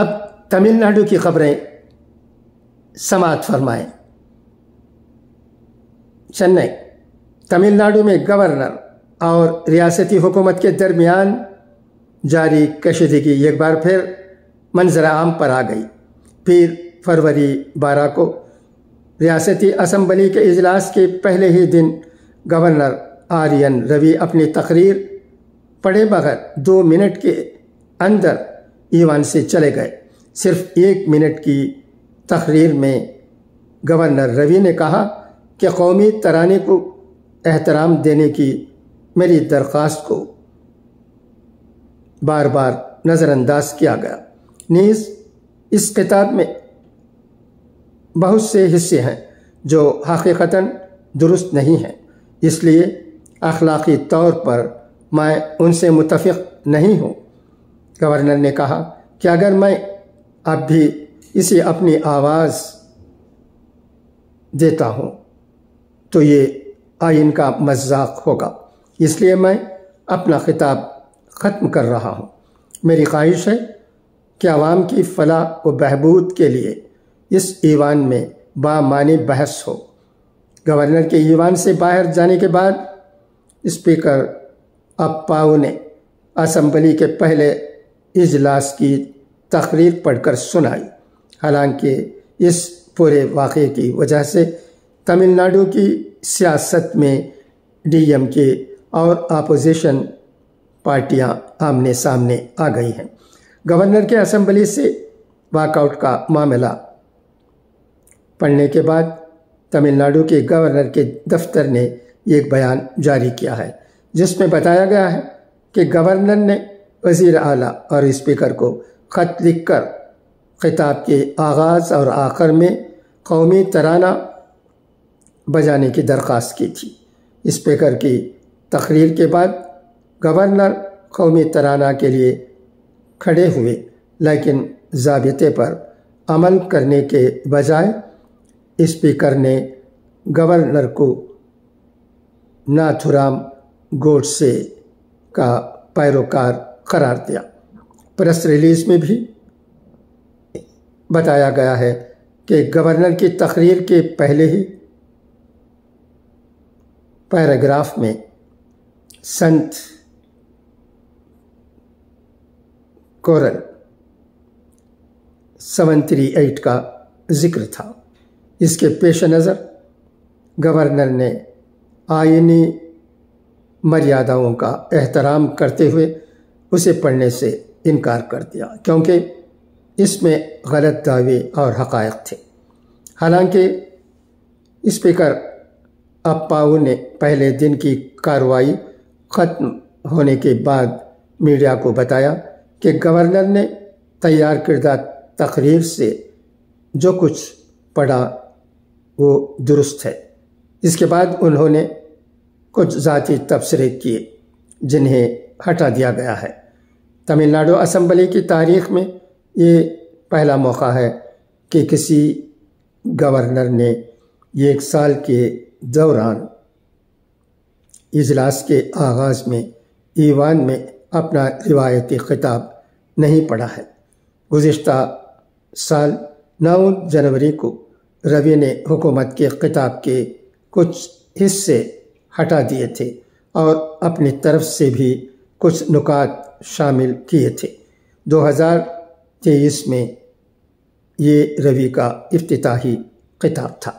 اب تمل ناڈو کی خبریں سماعت فرمائیں۔ چنئی، تمل ناڈو میں گورنر اور ریاستی حکومت کے درمیان جاری کشیدگی ایک بار پھر منظر عام پر آ گئی۔ پھر فروری 12 کو ریاستی اسمبلی کے اجلاس کے پہلے ہی دن گورنر آر این روی اپنی تقریر پڑھے بغیر 2 منٹ کے اندر ایوان سے چلے گئے۔ صرف 1 منٹ کی تقریر میں گورنر روی نے کہا کہ قومی ترانے کو احترام دینے کی میری درخواست کو بار بار نظر انداز کیا گیا۔ نیز اس خطاب میں بہت سے حصے ہیں جو حقیقتاً درست نہیں ہیں، اس لیے اخلاقی طور پر میں ان سے متفق نہیں ہوں۔ گورنر نے کہا کہ اگر میں اب بھی اسے اپنی آواز دیتا ہوں تو یہ آئین کا مذاق ہوگا، اس لیے میں اپنا خطاب ختم کر رہا ہوں۔ میری خواہش ہے کہ عوام کی فلاح و بہبود کے لیے اس ایوان میں بامعنی بحث ہو۔ گورنر کے ایوان سے باہر جانے کے بعد اسپیکر اپاؤ نے اسمبلی کے پہلے اجلاس کی تقریر پڑھ کر سنائی۔ حالانکہ اس پورے واقعے کی وجہ سے تمل ناڈو کی سیاست میں ڈی ایم کے اور اپوزیشن پارٹیاں آمنے سامنے آ گئی ہیں۔ گورنر کے اسمبلی سے واک آؤٹ کا معاملہ پڑھنے کے بعد تمل ناڈو کے گورنر کے دفتر نے ایک بیان جاری کیا ہے، جس میں بتایا گیا ہے کہ گورنر نے وزیر اعلیٰ اور اسپیکر کو خط لکھ کر خطاب کے آغاز اور آخر میں قومی ترانہ بجانے کی درخواست کی تھی۔ اسپیکر کی تقریر کے بعد گورنر قومی ترانہ کے لیے کھڑے ہوئے، لیکن ضابطے پر عمل کرنے کے بجائے اسپیکر نے گورنر کو ناتھورام گوڈسے کا پیروکار قرار دیا۔ پریس ریلیز میں بھی بتایا گیا ہے کہ گورنر کی تقریر کے پہلے ہی پیراگراف میں سنت کورل 738 کا ذکر تھا۔ اس کے پیش نظر گورنر نے آئینی مریاداؤں کا احترام کرتے ہوئے اسے پڑھنے سے انکار کر دیا، کیونکہ اس میں غلط دعوے اور حقائق تھے۔ حالانکہ اسپیکر اپاؤ نے پہلے دن کی کارروائی ختم ہونے کے بعد میڈیا کو بتایا کہ گورنر نے تیار کردہ تقریر سے جو کچھ پڑھا وہ درست ہے۔ اس کے بعد انہوں نے کچھ ذاتی تبصرے کیے جنہیں ہٹا دیا گیا ہے۔ تمل ناڈو اسمبلی کی تاریخ میں یہ پہلا موقع ہے کہ کسی گورنر نے 1 سال کے دوران اجلاس کے آغاز میں ایوان میں اپنا روایتی خطاب نہیں پڑھا ہے۔ گزشتہ سال 9 جنوری کو روی نے حکومت کے خطاب کے کچھ حصے ہٹا دیے تھے اور اپنی طرف سے بھی کچھ نکات شامل کیے تھے۔ 2023 میں یہ روی کا افتتاحی خطاب تھا۔